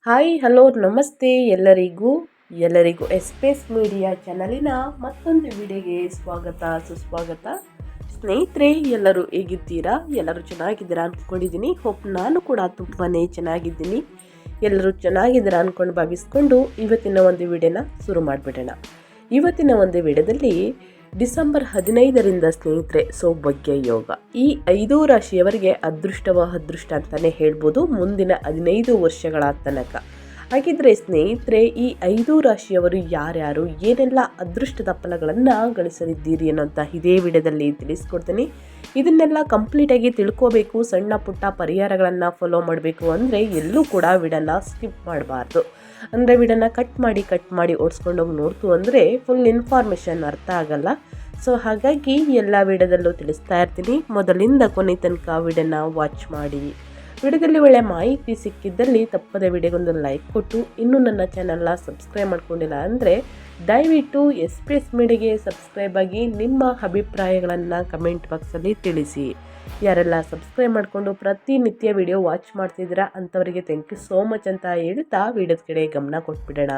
Hi hello ನಮಸ್ತೆ ಎಲ್ಲರಿಗೂ ಎಸ್ಪೇಸ್ media ಚಾನಲಿನ ಮತ್ತೊಂದು ವಿಡಿಯೋಗೆ ಸ್ವಾಗತ ಸುಸ್ವಾಗತ. ಸ್ನೇಹಿತರೆ, ಎಲ್ಲರೂ ಹೇಗಿದ್ದೀರಾ? ಎಲ್ಲರೂ ಚೆನ್ನಾಗಿದ್ದೀರಾ ಅಂದ್ಕೊಂಡಿದ್ದೀನಿ. ನಾನು ಕೂಡ ತುಂಬಾ ಚೆನ್ನಾಗಿದ್ದೀನಿ. ಎಲ್ಲರೂ ಚೆನ್ನಾಗಿದ್ದೀರಾ ಅಂದ್ಕೊಂಡು ಭಾವಿಸ್ಕೊಂಡು ಇವತ್ತಿನ ಒಂದು ವಿಡಿಯೋನ ಶುರು ಮಾಡಿಬಿಡೋಣ. ಇವತ್ತಿನ ಒಂದು ವಿಡಿಯೋದಲ್ಲಿ ಡಿಸೆಂಬರ್ 15ರಿಂದ ಸ್ನೇಹಿತರೆ ಸೌಭಾಗ್ಯ ಯೋಗ. ಈ 5 ರಾಶಿಯವರಿಗೆ ಅದೃಷ್ಟ ಅಂತಲೇ ಹೇಳ್ಬೋದು ಮುಂದಿನ 15 ವರ್ಷಗಳ ತನಕ. ಹಾಗಿದ್ರೆ ಸ್ನೇಹಿತರೆ, ಈ 5 ರಾಶಿಯವರು ಯಾರ್ಯಾರು ಏನೆಲ್ಲ ಅದೃಷ್ಟದ ಫಲಗಳನ್ನು ಗಳಿಸಲಿದ್ದೀರಿ ಅನ್ನೋಂಥ ಇದೇ ವಿಡಿಯೋದಲ್ಲಿ ತಿಳಿಸ್ಕೊಡ್ತೀನಿ. ಇದನ್ನೆಲ್ಲ ಕಂಪ್ಲೀಟಾಗಿ ತಿಳ್ಕೋಬೇಕು, ಸಣ್ಣ ಪುಟ್ಟ ಪರಿಹಾರಗಳನ್ನು ಫಾಲೋ ಮಾಡಬೇಕು ಅಂದರೆ ಎಲ್ಲೂ ಕೂಡ ವಿಡಿಯೋನ ಸ್ಕಿಪ್ ಮಾಡಬಾರ್ದು. ಅಂದರೆ ವಿಡಿಯೋನ ಕಟ್ ಮಾಡಿ ಓಡಿಸ್ಕೊಂಡೋಗಿ ನೋಡ್ತು ಅಂದರೆ ಫುಲ್ ಇನ್ಫಾರ್ಮೇಷನ್ ಅರ್ಥ ಆಗಲ್ಲ. ಸೊ ಹಾಗಾಗಿ ಎಲ್ಲ ವಿಡಿಯೋದಲ್ಲೂ ತಿಳಿಸ್ತಾ ಇರ್ತೀನಿ. ಮೊದಲಿಂದ ಕೊನೆ ತನಕ ವಿಡಿಯೋನ ವಾಚ್ ಮಾಡಿ. ವಿಡಿಯೋದಲ್ಲಿ ಒಳ್ಳೆ ಮಾಹಿತಿ ಸಿಕ್ಕಿದ್ದಲ್ಲಿ ತಪ್ಪದೆ ವಿಡಿಯೋಗೊಂದು ಲೈಕ್ ಕೊಟ್ಟು, ಇನ್ನೂ ನನ್ನ ಚಾನಲ್ನ ಸಬ್ಸ್ಕ್ರೈಬ್ ಮಾಡ್ಕೊಂಡಿಲ್ಲ ಅಂದರೆ ದಯವಿಟ್ಟು ಎಸ್ಪೇಸ್ ಮೀಡಿಯಾಗೆ ಸಬ್ಸ್ಕ್ರೈಬ್ ಆಗಿ ನಿಮ್ಮ ಅಭಿಪ್ರಾಯಗಳನ್ನು ಕಮೆಂಟ್ ಬಾಕ್ಸಲ್ಲಿ ತಿಳಿಸಿ. ಯಾರೆಲ್ಲ ಸಬ್ಸ್ಕ್ರೈಬ್ ಮಾಡಿಕೊಂಡು ಪ್ರತಿನಿತ್ಯ ವಿಡಿಯೋ ವಾಚ್ ಮಾಡ್ತಿದ್ದೀರಾ ಅಂಥವರಿಗೆ ಥ್ಯಾಂಕ್ ಯು ಸೋ ಮಚ್ ಅಂತ ಹೇಳ್ತಾ ವಿಡಿಯೋದ ಕಡೆ ಗಮನ ಕೊಟ್ಬಿಡೋಣ.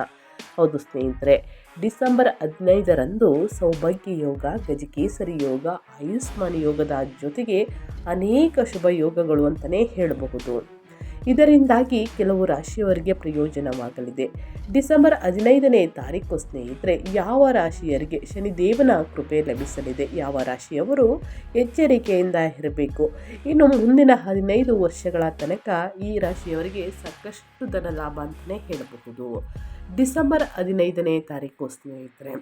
ಹೌದು ಸ್ನೇಹಿತರೆ, ಡಿಸೆಂಬರ್ 15ರಂದು ಸೌಭಾಗ್ಯ ಯೋಗ, ಗಜಕೇಸರಿ ಯೋಗ, ಆಯುಷ್ಮಾನ್ ಯೋಗದ ಜೊತೆಗೆ ಅನೇಕ ಶುಭ ಯೋಗಗಳು ಅಂತಲೇ ಹೇಳಬಹುದು. ಇದರಿಂದಾಗಿ ಕೆಲವು ರಾಶಿಯವರಿಗೆ ಪ್ರಯೋಜನವಾಗಲಿದೆ. ಡಿಸೆಂಬರ್ 15ನೇ ತಾರೀಕು ಸ್ನೇಹಿತರೆ, ಯಾವ ರಾಶಿಯರಿಗೆ ಶನಿದೇವನ ಕೃಪೆ ಲಭಿಸಲಿದೆ, ಯಾವ ರಾಶಿಯವರು ಎಚ್ಚರಿಕೆಯಿಂದ ಇರಬೇಕು, ಇನ್ನು ಮುಂದಿನ 15 ವರ್ಷಗಳ ತನಕ ಈ ರಾಶಿಯವರಿಗೆ ಸಾಕಷ್ಟು ಧನ ಲಾಭ ಅಂತಲೇ ಹೇಳಬಹುದು. ಡಿಸೆಂಬರ್ 15ನೇ ತಾರೀಕು ಸ್ನೇಹಿತರೆ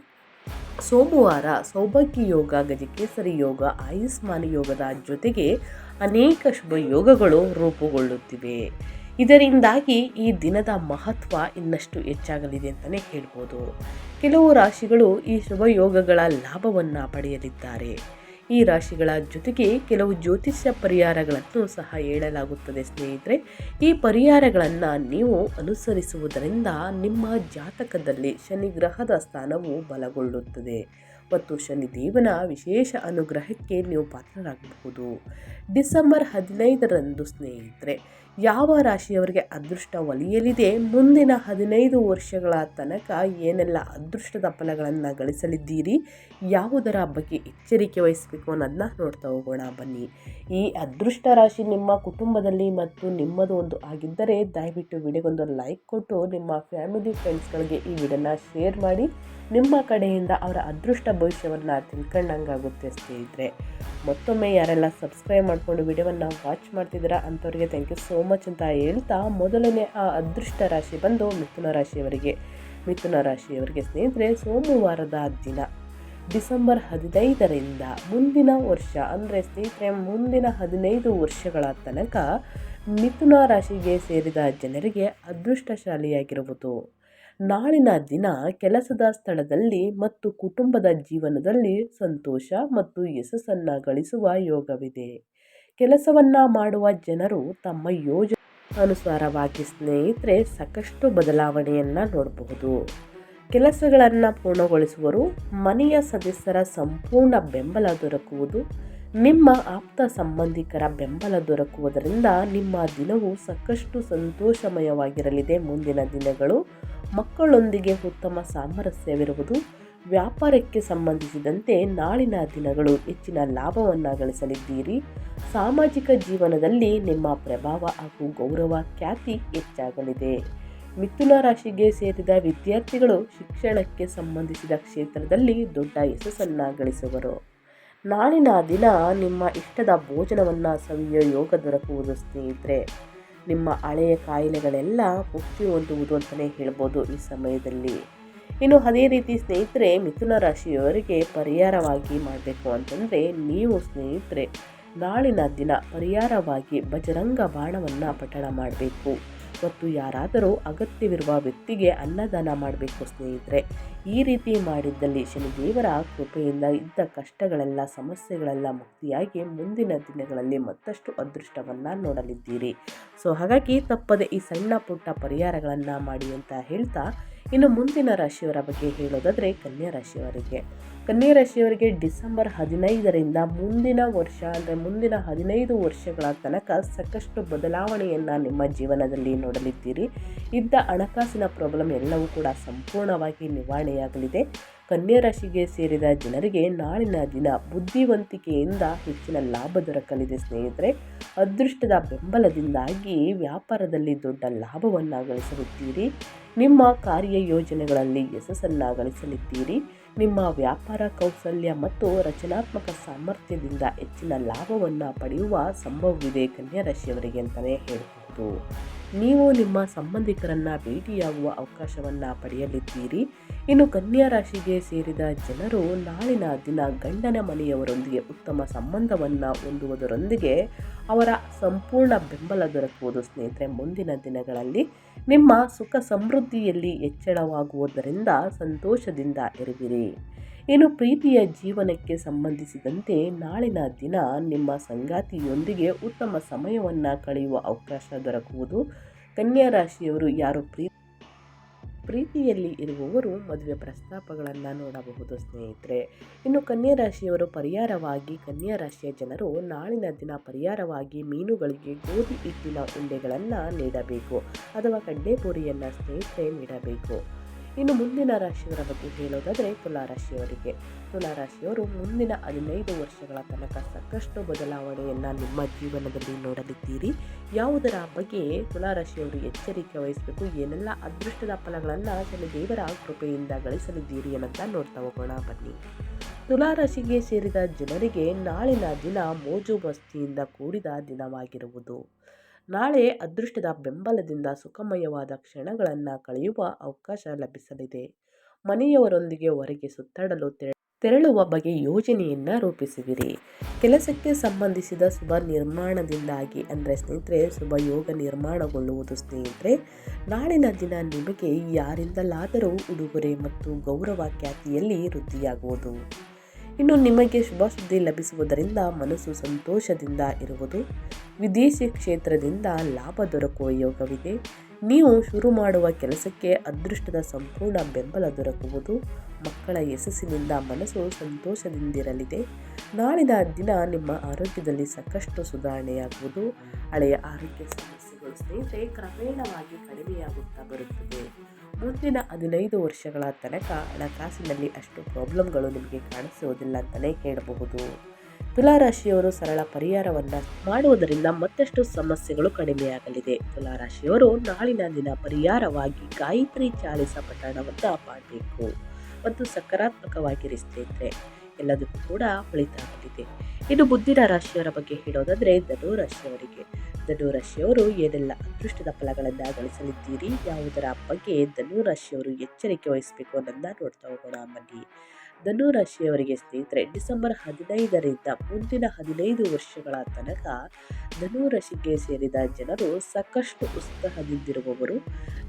ಸೋಮವಾರ ಸೌಭಾಗ್ಯ ಯೋಗ, ಗಜಕೇಸರಿ ಯೋಗ, ಆಯುಷ್ಮಾನ್ ಯೋಗದ ಜೊತೆಗೆ ಅನೇಕ ಶುಭ ಯೋಗಗಳು ರೂಪುಗೊಳ್ಳುತ್ತಿವೆ. ಇದರಿಂದಾಗಿ ಈ ದಿನದ ಮಹತ್ವ ಇನ್ನಷ್ಟು ಹೆಚ್ಚಾಗಲಿದೆ ಅಂತಲೇ ಹೇಳ್ಬೋದು. ಕೆಲವು ರಾಶಿಗಳು ಈ ಶುಭ ಯೋಗಗಳ ಲಾಭವನ್ನು ಪಡೆಯಲಿದ್ದಾರೆ. ಈ ರಾಶಿಗಳ ಜೊತೆಗೆ ಕೆಲವು ಜ್ಯೋತಿಷ್ಯ ಪರಿಹಾರಗಳನ್ನು ಸಹ ಹೇಳಲಾಗುತ್ತದೆ ಸ್ನೇಹಿತರೆ. ಈ ಪರಿಹಾರಗಳನ್ನು ನೀವು ಅನುಸರಿಸುವುದರಿಂದ ನಿಮ್ಮ ಜಾತಕದಲ್ಲಿ ಶನಿ ಗ್ರಹದ ಸ್ಥಾನವು ಬಲಗೊಳ್ಳುತ್ತದೆ ಮತ್ತು ಶನಿದೇವನ ವಿಶೇಷ ಅನುಗ್ರಹಕ್ಕೆ ನೀವು ಪಾತ್ರರಾಗಬಹುದು. ಡಿಸೆಂಬರ್ 15ರಂದು ಸ್ನೇಹಿತರೆ ಯಾವ ರಾಶಿಯವರಿಗೆ ಅದೃಷ್ಟ ಒಲಿಯಲಿದೆ, ಮುಂದಿನ 15 ವರ್ಷಗಳ ತನಕ ಏನೆಲ್ಲ ಅದೃಷ್ಟದ ಫಲಗಳನ್ನು ಗಳಿಸಲಿದ್ದೀರಿ, ಯಾವುದರ ಬಗ್ಗೆ ಎಚ್ಚರಿಕೆ ವಹಿಸಬೇಕು ಅನ್ನೋದನ್ನ ನೋಡ್ತಾ ಹೋಗೋಣ ಬನ್ನಿ. ಈ ಅದೃಷ್ಟ ರಾಶಿ ನಿಮ್ಮ ಕುಟುಂಬದಲ್ಲಿ ಮತ್ತು ನಿಮ್ಮದು ಒಂದು ಆಗಿದ್ದರೆ ದಯವಿಟ್ಟು ವಿಡಿಯೋಗೊಂದು ಲೈಕ್ ಕೊಟ್ಟು ನಿಮ್ಮ ಫ್ಯಾಮಿಲಿ ಫ್ರೆಂಡ್ಸ್ಗಳಿಗೆ ಈ ವಿಡಿಯೋನ ಶೇರ್ ಮಾಡಿ. ನಿಮ್ಮ ಕಡೆಯಿಂದ ಅವರ ಅದೃಷ್ಟ ಭವಿಷ್ಯವನ್ನು ತಿಳ್ಕೊಂಡಂಗಾಗುತ್ತೆ ಸ್ನೇಹಿತರೆ. ಮತ್ತೊಮ್ಮೆ ಯಾರೆಲ್ಲ ಸಬ್ಸ್ಕ್ರೈಬ್ ಮಾಡಿಕೊಂಡು ವಿಡಿಯೋವನ್ನು ವಾಚ್ ಮಾಡ್ತಿದ್ದೀರಾ ಅಂಥವ್ರಿಗೆ ಥ್ಯಾಂಕ್ ಯು ಸೋ ಮಚ್ ಅಂತ ಹೇಳ್ತಾ, ಮೊದಲನೇ ಆ ಅದೃಷ್ಟ ರಾಶಿ ಬಂದು ಮಿಥುನ ರಾಶಿಯವರಿಗೆ ಸ್ನೇಹಿತರೆ ಸೋಮವಾರದ ದಿನ ಡಿಸೆಂಬರ್ 15ರಿಂದ ಮುಂದಿನ ವರ್ಷ ಅಂದರೆ ಸ್ನೇಹಿತರೆ ಮುಂದಿನ 15 ವರ್ಷಗಳ ತನಕ ಮಿಥುನ ರಾಶಿಗೆ ಸೇರಿದ ಜನರಿಗೆ ಅದೃಷ್ಟಶಾಲಿಯಾಗಿರುವುದು. ನಾಳಿನ ದಿನ ಕೆಲಸದ ಸ್ಥಳದಲ್ಲಿ ಮತ್ತು ಕುಟುಂಬದ ಜೀವನದಲ್ಲಿ ಸಂತೋಷ ಮತ್ತು ಯಶಸ್ಸನ್ನು ಗಳಿಸುವ ಯೋಗವಿದೆ. ಕೆಲಸವನ್ನು ಮಾಡುವ ಜನರು ತಮ್ಮ ಯೋಜನೆ ಅನುಸಾರವಾಗಿ ಸ್ನೇಹಿತರೆ ಸಾಕಷ್ಟು ಬದಲಾವಣೆಯನ್ನು ನೋಡಬಹುದು. ಕೆಲಸಗಳನ್ನು ಪೂರ್ಣಗೊಳಿಸುವರು, ಮನೆಯ ಸದಸ್ಯರ ಸಂಪೂರ್ಣ ಬೆಂಬಲ ದೊರಕುವುದು, ನಿಮ್ಮ ಆಪ್ತ ಸಂಬಂಧಿಕರ ಬೆಂಬಲ ದೊರಕುವುದರಿಂದ ನಿಮ್ಮ ದಿನವು ಸಾಕಷ್ಟು ಸಂತೋಷಮಯವಾಗಿರಲಿದೆ. ಮುಂದಿನ ದಿನಗಳು ಮಕ್ಕಳೊಂದಿಗೆ ಉತ್ತಮ ಸಾಮರಸ್ಯವಿರುವುದು. ವ್ಯಾಪಾರಕ್ಕೆ ಸಂಬಂಧಿಸಿದಂತೆ ನಾಳಿನ ದಿನಗಳು ಹೆಚ್ಚಿನ ಲಾಭವನ್ನು ಗಳಿಸಲಿದ್ದೀರಿ. ಸಾಮಾಜಿಕ ಜೀವನದಲ್ಲಿ ನಿಮ್ಮ ಪ್ರಭಾವ ಹಾಗೂ ಗೌರವ ಖ್ಯಾತಿ ಹೆಚ್ಚಾಗಲಿದೆ. ಮಿಥುನ ರಾಶಿಗೆ ಸೇರಿದ ವಿದ್ಯಾರ್ಥಿಗಳು ಶಿಕ್ಷಣಕ್ಕೆ ಸಂಬಂಧಿಸಿದ ಕ್ಷೇತ್ರದಲ್ಲಿ ದೊಡ್ಡ ಯಶಸ್ಸನ್ನು ಗಳಿಸುವರು. ನಾಳಿನ ದಿನ ನಿಮ್ಮ ಇಷ್ಟದ ಭೋಜನವನ್ನು ಸವಿಯೋ ಯೋಗ ದೊರಕುವುದು ಸ್ನೇಹಿತರೆ. ನಿಮ್ಮ ಹಳೆಯ ಕಾಯಿಲೆಗಳೆಲ್ಲ ಮುಕ್ತಿ ಹೊಂದುವುದು ಅಂತಲೇ ಹೇಳ್ಬೋದು ಈ ಸಮಯದಲ್ಲಿ. ಇನ್ನು ಅದೇ ರೀತಿ ಸ್ನೇಹಿತರೆ ಮಿಥುನ ರಾಶಿಯವರಿಗೆ ಪರಿಹಾರವಾಗಿ ಮಾಡಬೇಕು ಅಂತಂದರೆ ನೀವು ಸ್ನೇಹಿತರೆ ನಾಳಿನ ದಿನ ಪರಿಹಾರವಾಗಿ ಬಜರಂಗ ಬಾಣವನ್ನು ಪಠಣ ಮಾಡಬೇಕು ಮತ್ತು ಯಾರಾದರೂ ಅಗತ್ಯವಿರುವ ವ್ಯಕ್ತಿಗೆ ಅನ್ನದಾನ ಮಾಡಬೇಕು ಸ್ನೇಹಿತರೆ. ಈ ರೀತಿ ಮಾಡಿದ್ದಲ್ಲಿ ಶನಿದೇವರ ಕೃಪೆಯಿಂದ ಇದ್ದ ಕಷ್ಟಗಳೆಲ್ಲ ಸಮಸ್ಯೆಗಳೆಲ್ಲ ಮುಕ್ತಿಯಾಗಿ ಮುಂದಿನ ದಿನಗಳಲ್ಲಿ ಮತ್ತಷ್ಟು ಅದೃಷ್ಟವನ್ನು ನೋಡಲಿದ್ದೀರಿ. ಸೊ ಹಾಗಾಗಿ ತಪ್ಪದೆ ಈ ಸಣ್ಣ ಪುಟ್ಟ ಪರಿಹಾರಗಳನ್ನು ಮಾಡಿ ಅಂತ ಹೇಳ್ತಾ ಇನ್ನು ಮುಂದಿನ ರಾಶಿಯವರ ಬಗ್ಗೆ ಹೇಳೋದಾದರೆ ಕನ್ಯಾ ರಾಶಿಯವರಿಗೆ. ಕನ್ಯಾ ರಾಶಿಯವರಿಗೆ ಡಿಸೆಂಬರ್ 15ರಿಂದ ಮುಂದಿನ ವರ್ಷ ಅಂದರೆ ಮುಂದಿನ 15 ವರ್ಷಗಳ ತನಕ ಸಾಕಷ್ಟು ಬದಲಾವಣೆಯನ್ನು ನಿಮ್ಮ ಜೀವನದಲ್ಲಿ ನೋಡಲಿದ್ದೀರಿ. ಇದ್ದ ಹಣಕಾಸಿನ ಪ್ರಾಬ್ಲಮ್ ಎಲ್ಲವೂ ಕೂಡ ಸಂಪೂರ್ಣವಾಗಿ ನಿವಾರಣೆಯಾಗಲಿದೆ. ಕನ್ಯಾ ರಾಶಿಗೆ ಸೇರಿದ ಜನರಿಗೆ ನಾಳಿನ ದಿನ ಬುದ್ಧಿವಂತಿಕೆಯಿಂದ ಹೆಚ್ಚಿನ ಲಾಭ ದೊರಕಲಿದೆ ಸ್ನೇಹಿತರೆ. ಅದೃಷ್ಟದ ಬೆಂಬಲದಿಂದಾಗಿ ವ್ಯಾಪಾರದಲ್ಲಿ ದೊಡ್ಡ ಲಾಭವನ್ನು ಗಳಿಸಲಿದ್ದೀರಿ. ನಿಮ್ಮ ಕಾರ್ಯಯೋಜನೆಗಳಲ್ಲಿ ಯಶಸ್ಸನ್ನು ಗಳಿಸಲಿದ್ದೀರಿ. ನಿಮ್ಮ ವ್ಯಾಪಾರ ಕೌಶಲ್ಯ ಮತ್ತು ರಚನಾತ್ಮಕ ಸಾಮರ್ಥ್ಯದಿಂದ ಹೆಚ್ಚಿನ ಲಾಭವನ್ನು ಪಡೆಯುವ ಸಂಭವವಿದೆ ಕನ್ಯಾ ರಾಶಿಯವರಿಗೆ ಅಂತಲೇ ಹೇಳಬಹುದು. ನೀವು ನಿಮ್ಮ ಸಂಬಂಧಿಕರನ್ನು ಭೇಟಿಯಾಗುವ ಅವಕಾಶವನ್ನು ಪಡೆಯಲಿದ್ದೀರಿ. ಇನ್ನು ಕನ್ಯಾ ರಾಶಿಗೆ ಸೇರಿದ ಜನರು ನಾಳಿನ ದಿನ ಗಂಡನ ಮನೆಯವರೊಂದಿಗೆ ಉತ್ತಮ ಸಂಬಂಧವನ್ನು ಹೊಂದುವುದರೊಂದಿಗೆ ಅವರ ಸಂಪೂರ್ಣ ಬೆಂಬಲ ದೊರಕುವುದು ಸ್ನೇಹಿತರೆ. ಮುಂದಿನ ದಿನಗಳಲ್ಲಿ ನಿಮ್ಮ ಸುಖ ಸಮೃದ್ಧಿಯಲ್ಲಿ ಹೆಚ್ಚಳವಾಗುವುದರಿಂದ ಸಂತೋಷದಿಂದ ಇರುವಿರಿ. ಇನ್ನು ಪ್ರೀತಿಯ ಜೀವನಕ್ಕೆ ಸಂಬಂಧಿಸಿದಂತೆ ನಾಳಿನ ದಿನ ನಿಮ್ಮ ಸಂಗಾತಿಯೊಂದಿಗೆ ಉತ್ತಮ ಸಮಯವನ್ನು ಕಳೆಯುವ ಅವಕಾಶ ದೊರಕುವುದು. ಕನ್ಯಾ ರಾಶಿಯವರು ಯಾರು ಪ್ರೀತಿಯಲ್ಲಿ ಇರುವವರು ಮದುವೆ ಪ್ರಸ್ತಾಪಗಳನ್ನು ನೋಡಬಹುದು ಸ್ನೇಹಿತರೆ. ಇನ್ನು ಕನ್ಯಾ ರಾಶಿಯವರು ಪರಿಹಾರವಾಗಿ ಕನ್ಯಾ ರಾಶಿಯ ಜನರು ನಾಳಿನ ದಿನ ಪರಿಹಾರವಾಗಿ ಮೀನುಗಳಿಗೆ ಗೋಧಿ ಹಿಟ್ಟಿನ ಉಂಡೆಗಳನ್ನು ನೀಡಬೇಕು ಅಥವಾ ಕಡ್ಲೆಪುರಿಯನ್ನು ಸ್ನೇಹಿತರೆ ನೀಡಬೇಕು. ಇನ್ನು ಮುಂದಿನ ರಾಶಿಯವರ ಬಗ್ಗೆ ಹೇಳೋದಾದರೆ ತುಲಾರಾಶಿಯವರಿಗೆ. ತುಲಾರಾಶಿಯವರು ಮುಂದಿನ 15 ವರ್ಷಗಳ ತನಕ ಸಾಕಷ್ಟು ಬದಲಾವಣೆಯನ್ನು ನಿಮ್ಮ ಜೀವನದಲ್ಲಿ ನೋಡಲಿದ್ದೀರಿ. ಯಾವುದರ ಬಗ್ಗೆ ತುಲಾರಾಶಿಯವರು ಎಚ್ಚರಿಕೆ ವಹಿಸಬೇಕು, ಏನೆಲ್ಲ ಅದೃಷ್ಟದ ಫಲಗಳನ್ನು ಶನಿದೇವರ ಕೃಪೆಯಿಂದ ಗಳಿಸಲಿದ್ದೀರಿ ಅನ್ನೋದನ್ನ ನೋಡ್ತಾ ಹೋಗೋಣ ಬನ್ನಿ. ತುಲಾರಾಶಿಗೆ ಸೇರಿದ ಜನರಿಗೆ ನಾಳಿನ ದಿನ ಮೋಜು ಮಸ್ತಿಯಿಂದ ಕೂಡಿದ ದಿನವಾಗಿರುವುದು. ನಾಳೆ ಅದೃಷ್ಟದ ಬೆಂಬಲದಿಂದ ಸುಖಮಯವಾದ ಕ್ಷಣಗಳನ್ನು ಕಳೆಯುವ ಅವಕಾಶ ಲಭಿಸಲಿದೆ. ಮನೆಯವರೊಂದಿಗೆ ಹೊರಗೆ ಸುತ್ತಾಡಲು ತೆರಳುವ ಬಗ್ಗೆ ಯೋಜನೆಯನ್ನು ರೂಪಿಸುವಿರಿ. ಕೆಲಸಕ್ಕೆ ಸಂಬಂಧಿಸಿದ ಶುಭ ನಿರ್ಮಾಣದಿಂದಾಗಿ ಅಂದರೆ ಸ್ನೇಹಿತರೆ ಶುಭ ಯೋಗ ನಿರ್ಮಾಣಗೊಳ್ಳುವುದು ಸ್ನೇಹಿತರೆ. ನಾಳಿನ ದಿನ ನಿಮಗೆ ಯಾರಿಂದಲಾದರೂ ಉಡುಗೊರೆ ಮತ್ತು ಗೌರವ ಖ್ಯಾತಿಯಲ್ಲಿ ವೃದ್ಧಿಯಾಗುವುದು. ಇನ್ನು ನಿಮಗೆ ಶುಭ ಸುದ್ದಿ ಲಭಿಸುವುದರಿಂದ ಮನಸ್ಸು ಸಂತೋಷದಿಂದ ಇರುವುದು. ವಿದೇಶಿ ಕ್ಷೇತ್ರದಿಂದ ಲಾಭ ದೊರಕುವ ಯೋಗವಿದೆ. ನೀವು ಶುರು ಮಾಡುವ ಕೆಲಸಕ್ಕೆ ಅದೃಷ್ಟದ ಸಂಪೂರ್ಣ ಬೆಂಬಲ ದೊರಕುವುದು. ಮಕ್ಕಳ ಯಶಸ್ಸಿನಿಂದ ಮನಸ್ಸು ಸಂತೋಷದಿಂದಿರಲಿದೆ. ನಾಳಿನ ದಿನ ನಿಮ್ಮ ಆರೋಗ್ಯದಲ್ಲಿ ಸಾಕಷ್ಟು ಸುಧಾರಣೆಯಾಗುವುದು. ಹಳೆಯ ಆರೋಗ್ಯ ಸಮಸ್ಯೆಗಳು ಸ್ನೇಹಿತರೆ ಕ್ರಮೇಣವಾಗಿ ಕಡಿಮೆಯಾಗುತ್ತಾ ಬರುತ್ತದೆ. ಮುಂದಿನ 15 ವರ್ಷಗಳ ತನಕ ಹಣಕಾಸಿನಲ್ಲಿ ಅಷ್ಟು ಪ್ರಾಬ್ಲಮ್ಗಳು ನಿಮಗೆ ಕಾಣಿಸುವುದಿಲ್ಲ ಅಂತಲೇ ಹೇಳಬಹುದು. ತುಲಾರಾಶಿಯವರು ಸರಳ ಪರಿಹಾರವನ್ನು ಮಾಡುವುದರಿಂದ ಮತ್ತಷ್ಟು ಸಮಸ್ಯೆಗಳು ಕಡಿಮೆಯಾಗಲಿದೆ. ತುಲಾರಾಶಿಯವರು ನಾಳಿನ ದಿನ ಪರಿಹಾರವಾಗಿ ಗಾಯತ್ರಿ ಚಾಲಿಸ ಪಠಣವನ್ನು ಮಾಡಬೇಕು ಮತ್ತು ಸಕಾರಾತ್ಮಕವಾಗಿರಿ ಸ್ನೇಹಿತರೆ. ಎಲ್ಲದಕ್ಕೂ ಕೂಡ ಫಲಿತಾಗಲಿದೆ. ಇನ್ನು ಮುಂದಿನ ರಾಶಿಯವರ ಬಗ್ಗೆ ಹೇಳೋದಾದರೆ ಧನುರಾಶಿಯವರಿಗೆ. ಧನುರಾಶಿಯವರು ಏನೆಲ್ಲ ಅದೃಷ್ಟದ ಫಲಗಳನ್ನು ಗಳಿಸಲಿದ್ದೀರಿ, ಯಾವುದರ ಬಗ್ಗೆ ಧನುರಾಶಿಯವರು ಎಚ್ಚರಿಕೆ ವಹಿಸಬೇಕು ಅನ್ನೋದನ್ನ ನೋಡ್ತಾ ಹೋಗೋಣ ಬನ್ನಿ. ಧನುರಾಶಿಯವರಿಗೆ ಸ್ನೇಹಿತರೆ ಡಿಸೆಂಬರ್ 15ರಿಂದ ಮುಂದಿನ 15 ವರ್ಷಗಳ ತನಕ ಧನುರಾಶಿಗೆ ಸೇರಿದ ಜನರು ಸಾಕಷ್ಟು ಉತ್ಸಾಹದಿಂದಿರುವವರು.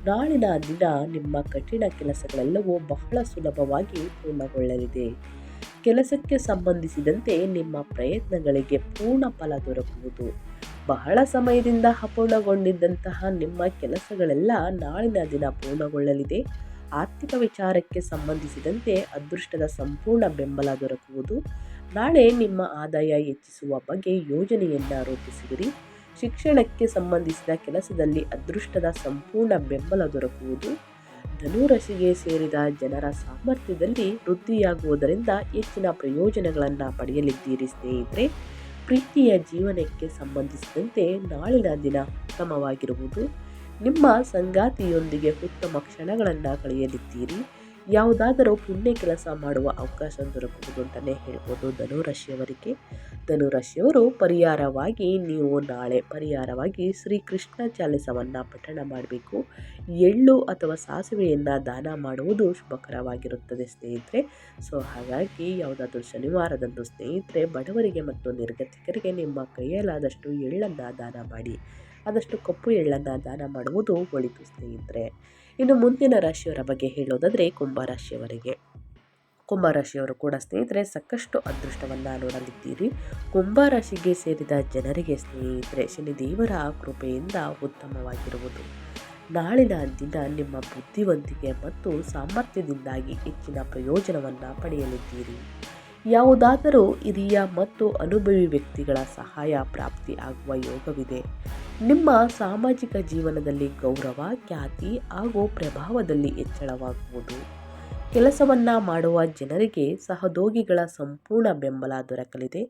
ನಾಳಿನ ದಿನ ನಿಮ್ಮ ಕಠಿಣ ಕೆಲಸಗಳೆಲ್ಲವೂ ಬಹಳ ಸುಲಭವಾಗಿ ಪೂರ್ಣಗೊಳ್ಳಲಿದೆ. ಕೆಲಸಕ್ಕೆ ಸಂಬಂಧಿಸಿದಂತೆ ನಿಮ್ಮ ಪ್ರಯತ್ನಗಳಿಗೆ ಪೂರ್ಣ ಫಲ ದೊರಕುವುದು. ಬಹಳ ಸಮಯದಿಂದ ಅಪೂರ್ಣಗೊಂಡಿದ್ದಂತಹ ನಿಮ್ಮ ಕೆಲಸಗಳೆಲ್ಲ ನಾಳಿನ ದಿನ ಪೂರ್ಣಗೊಳ್ಳಲಿದೆ. ಆರ್ಥಿಕ ವಿಚಾರಕ್ಕೆ ಸಂಬಂಧಿಸಿದಂತೆ ಅದೃಷ್ಟದ ಸಂಪೂರ್ಣ ಬೆಂಬಲ ದೊರಕುವುದು. ನಾಳೆ ನಿಮ್ಮ ಆದಾಯ ಹೆಚ್ಚಿಸುವ ಬಗ್ಗೆ ಯೋಜನೆಯನ್ನು ರೂಪಿಸುವಿರಿ. ಶಿಕ್ಷಣಕ್ಕೆ ಸಂಬಂಧಿಸಿದ ಕೆಲಸದಲ್ಲಿ ಅದೃಷ್ಟದ ಸಂಪೂರ್ಣ ಬೆಂಬಲ ದೊರಕುವುದು. ಧನುರಾಶಿಗೆ ಸೇರಿದ ಜನರ ಸಾಮರ್ಥ್ಯದಲ್ಲಿ ವೃದ್ಧಿಯಾಗುವುದರಿಂದ ಹೆಚ್ಚಿನ ಪ್ರಯೋಜನಗಳನ್ನು ಪಡೆಯಲಿದ್ದೀರಿ ಸ್ನೇಹಿತರೆ. ಪ್ರೀತಿಯ ಜೀವನಕ್ಕೆ ಸಂಬಂಧಿಸಿದಂತೆ ನಾಳಿನ ದಿನ ಉತ್ತಮವಾಗಿರುವುದು. ನಿಮ್ಮ ಸಂಗಾತಿಯೊಂದಿಗೆ ಉತ್ತಮ ಕ್ಷಣಗಳನ್ನು ಕಳೆಯಲಿದ್ದೀರಿ. ಯಾವುದಾದರೂ ಪುಣ್ಯ ಕೆಲಸ ಮಾಡುವ ಅವಕಾಶ ದೊರಕುವುದು ಅಂತಲೇ ಹೇಳ್ಬೋದು ಧನುರಾಶಿಯವರಿಗೆ. ಧನುರಾಶಿಯವರು ನೀವು ನಾಳೆ ಪರಿಹಾರವಾಗಿ ಶ್ರೀಕೃಷ್ಣ ಚಾಲಿಸವನ್ನು ಪಠಣ ಮಾಡಬೇಕು. ಎಳ್ಳು ಅಥವಾ ಸಾಸಿವೆಯನ್ನು ದಾನ ಮಾಡುವುದು ಶುಭಕರವಾಗಿರುತ್ತದೆ ಸ್ನೇಹಿತರೆ. ಸೊ ಹಾಗಾಗಿ ಯಾವುದಾದ್ರೂ ಶನಿವಾರದಂದು ಸ್ನೇಹಿತರೆ ಬಡವರಿಗೆ ಮತ್ತು ನಿರ್ಗತಿಕರಿಗೆ ನಿಮ್ಮ ಕೈಯಲ್ಲಾದಷ್ಟು ಎಳ್ಳನ್ನು ದಾನ ಮಾಡಿ. ಆದಷ್ಟು ಕಪ್ಪು ಎಳ್ಳನ್ನು ದಾನ ಮಾಡುವುದು ಒಳಿತು ಸ್ನೇಹಿತರೆ. ಇನ್ನು ಮುಂದಿನ ರಾಶಿಯವರ ಬಗ್ಗೆ ಹೇಳೋದಾದರೆ ಕುಂಭರಾಶಿಯವರಿಗೆ. ಕುಂಭರಾಶಿಯವರು ಕೂಡ ಸ್ನೇಹಿತರೆ ಸಾಕಷ್ಟು ಅದೃಷ್ಟವನ್ನು ನೋಡಲಿದ್ದೀರಿ. ಕುಂಭರಾಶಿಗೆ ಸೇರಿದ ಜನರಿಗೆ ಸ್ನೇಹಿತರೆ ಶನಿದೇವರ ಕೃಪೆಯಿಂದ ಉತ್ತಮವಾಗಿರುವುದು. ನಾಳಿನ ದಿನ ನಿಮ್ಮ ಬುದ್ಧಿವಂತಿಕೆ ಮತ್ತು ಸಾಮರ್ಥ್ಯದಿಂದಾಗಿ ಹೆಚ್ಚಿನ ಪ್ರಯೋಜನವನ್ನು ಪಡೆಯಲಿದ್ದೀರಿ. ಯಾವುದಾದರೂ ಹಿರಿಯ ಮತ್ತು ಅನುಭವಿ ವ್ಯಕ್ತಿಗಳ ಸಹಾಯ ಪ್ರಾಪ್ತಿ ಆಗುವ ಯೋಗವಿದೆ. ನಿಮ್ಮ ಸಾಮಾಜಿಕ ಜೀವನದಲ್ಲಿ ಗೌರವ, ಖ್ಯಾತಿ ಹಾಗೂ ಪ್ರಭಾವದಲ್ಲಿ ಹೆಚ್ಚಳವಾಗುವುದು. ಕೆಲಸವನ್ನು ಮಾಡುವ ಜನರಿಗೆ ಸಹೋದ್ಯೋಗಿಗಳ ಸಂಪೂರ್ಣ ಬೆಂಬಲ ದೊರಕಲಿದೆ.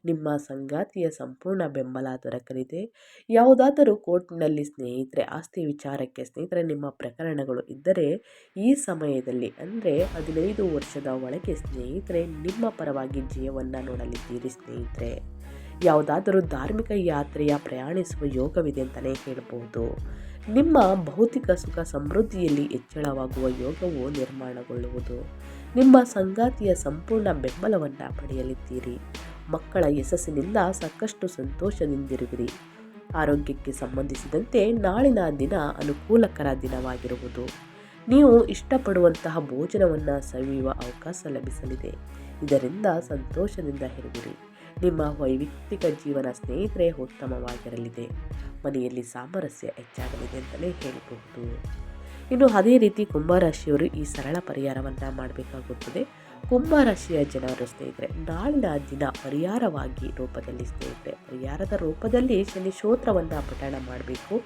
ನಿಮ್ಮ ಸಂಗಾತಿಯ ಸಂಪೂರ್ಣ ಬೆಂಬಲ ದೊರಕಲಿದೆ. ಯಾವುದಾದರೂ ಕೋರ್ಟ್ನಲ್ಲಿ ಸ್ನೇಹಿತರೆ ಆಸ್ತಿ ವಿಚಾರಕ್ಕೆ ಸ್ನೇಹಿತರೆ ನಿಮ್ಮ ಪ್ರಕರಣಗಳು ಇದ್ದರೆ ಈ ಸಮಯದಲ್ಲಿ ಅಂದರೆ 15 ವರ್ಷದ ಒಳಗೆ ಸ್ನೇಹಿತರೆ ನಿಮ್ಮ ಪರವಾಗಿ ಜಯವನ್ನು ನೋಡಲಿದ್ದೀರಿ ಸ್ನೇಹಿತರೆ. ಯಾವುದಾದರೂ ಧಾರ್ಮಿಕ ಯಾತ್ರೆಯ ಪ್ರಯಾಣಿಸುವ ಯೋಗವಿದೆ ಅಂತಲೇ ಹೇಳ್ಬೋದು. ನಿಮ್ಮ ಭೌತಿಕ ಸುಖ ಸಮೃದ್ಧಿಯಲ್ಲಿ ಹೆಚ್ಚಳವಾಗುವ ಯೋಗವು ನಿರ್ಮಾಣಗೊಳ್ಳುವುದು. ನಿಮ್ಮ ಸಂಗಾತಿಯ ಸಂಪೂರ್ಣ ಬೆಂಬಲವನ್ನು ಪಡೆಯಲಿದ್ದೀರಿ. ಮಕ್ಕಳ ಯಶಸ್ಸಿನಿಂದ ಸಾಕಷ್ಟು ಸಂತೋಷದಿಂದಿರುವಿರಿ. ಆರೋಗ್ಯಕ್ಕೆ ಸಂಬಂಧಿಸಿದಂತೆ ನಾಳಿನ ದಿನ ಅನುಕೂಲಕರ ದಿನವಾಗಿರುವುದು. ನೀವು ಇಷ್ಟಪಡುವಂತಹ ಭೋಜನವನ್ನು ಸವಿಯುವ ಅವಕಾಶ ಲಭಿಸಲಿದೆ. ಇದರಿಂದ ಸಂತೋಷದಿಂದ ಇರುವಿರಿ. ನಿಮ್ಮ ವೈಯಕ್ತಿಕ ಜೀವನ ಸ್ನೇಹಿತರೆ ಉತ್ತಮವಾಗಿರಲಿದೆ. ಮನೆಯಲ್ಲಿ ಸಾಮರಸ್ಯ ಹೆಚ್ಚಾಗಲಿದೆ ಅಂತಲೇ ಹೇಳಬಹುದು. ಇನ್ನು ಅದೇ ರೀತಿ ಕುಂಭರಾಶಿಯವರು ಈ ಸರಳ ಪರಿಹಾರವನ್ನು ಮಾಡಬೇಕಾಗುತ್ತದೆ. ಕುಂಭರಾಶಿಯ ಜನರು ಸ್ನೇಹಿತರೆ ನಾಳಿನ ದಿನ ಪರಿಹಾರವಾಗಿ ರೂಪದಲ್ಲಿ ಸ್ನೇಹಿತರೆ ಪರಿಹಾರದ ರೂಪದಲ್ಲಿ ಶನಿ ಸ್ತೋತ್ರವನ್ನು ಪಠಣ ಮಾಡಬೇಕು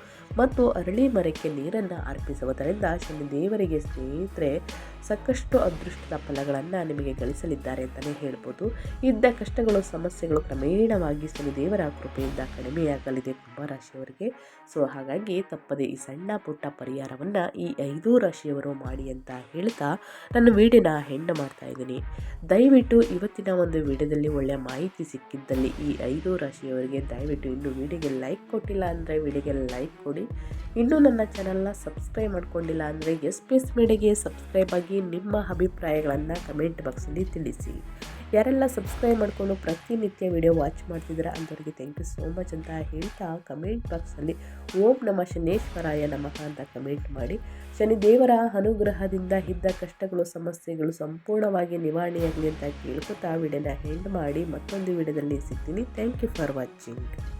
ಮತ್ತು ಅರಳಿ ಮರಕ್ಕೆ ನೀರನ್ನು ಅರ್ಪಿಸುವುದರಿಂದ ಶನಿ ದೇವರಿಗೆ ಸ್ನೇಹಿತರೆ ಸಾಕಷ್ಟು ಅದೃಷ್ಟದ ಫಲಗಳನ್ನು ನಿಮಗೆ ಗಳಿಸಲಿದ್ದಾರೆ ಅಂತಲೇ ಹೇಳ್ಬೋದು. ಇದ್ದ ಕಷ್ಟಗಳು ಸಮಸ್ಯೆಗಳು ಕ್ರಮೇಣವಾಗಿ ಶನಿ ದೇವರ ಕೃಪೆಯಿಂದ ಕಡಿಮೆಯಾಗಲಿದೆ ಕುಂಭರಾಶಿಯವರಿಗೆ. ಸೊ ಹಾಗಾಗಿ ತಪ್ಪದೆ ಈ ಸಣ್ಣ ಪುಟ್ಟ ಪರಿಹಾರವನ್ನು ಈ 5 ರಾಶಿಯವರು ಮಾಡಿ ಅಂತ ಹೇಳ್ತಾ ನನ್ನ ವಿಡಿಯೋನ ಎಂಡ್ ಮಾಡ್ತಾ ಇದ್ದೀನಿ. ದಯವಿಟ್ಟು ಇವತ್ತಿನ ಒಂದು ವಿಡಿಯೋದಲ್ಲಿ ಒಳ್ಳೆಯ ಮಾಹಿತಿ ಸಿಕ್ಕಿದ್ದಲ್ಲಿ ಈ 5 ರಾಶಿಯವರಿಗೆ ದಯವಿಟ್ಟು ಇನ್ನೂ ವಿಡಿಯೋಗೆ ಲೈಕ್ ಕೊಟ್ಟಿಲ್ಲ ಅಂದರೆ ವಿಡಿಯೋಗೆ ಲೈಕ್ ಕೊಡಿ. ಇನ್ನೂ ನನ್ನ ಚಾನಲ್ನ ಸಬ್ಸ್ಕ್ರೈಬ್ ಮಾಡ್ಕೊಂಡಿಲ್ಲ ಅಂದರೆ ಎಸ್ ಮೀಡಿಯಾಗೆ ಸಬ್ಸ್ಕ್ರೈಬ್ ಆಗಿ ನಿಮ್ಮ ಅಭಿಪ್ರಾಯಗಳನ್ನು ಕಮೆಂಟ್ ಬಾಕ್ಸಲ್ಲಿ ತಿಳಿಸಿ. ಯಾರೆಲ್ಲ ಸಬ್ಸ್ಕ್ರೈಬ್ ಮಾಡಿಕೊಂಡು ಪ್ರತಿನಿತ್ಯ ವಿಡಿಯೋ ವಾಚ್ ಮಾಡ್ತಿದ್ದೀರಾ ಅಂಥವ್ರಿಗೆ ಥ್ಯಾಂಕ್ ಯು ಸೋ ಮಚ್ ಅಂತ ಹೇಳ್ತಾ ಕಮೆಂಟ್ ಬಾಕ್ಸಲ್ಲಿ ಓಂ ನಮಃ ಶನೇಶ್ವರಾಯ ನಮಃ ಅಂತ ಕಮೆಂಟ್ ಮಾಡಿ. ಶನಿ ದೇವರ ಅನುಗ್ರಹದಿಂದ ಇದ್ದ ಕಷ್ಟಗಳು ಸಮಸ್ಯೆಗಳು ಸಂಪೂರ್ಣವಾಗಿ ನಿವಾರಣೆಯಾಗಲಿ ಅಂತ ಕೇಳ್ಕೊತಾ ವಿಡಿಯೋನ ಎಂಡ್ ಮಾಡಿ ಮತ್ತೊಂದು ವಿಡಿಯೋದಲ್ಲಿ ಸಿಗ್ತೀನಿ. Thank you for watching.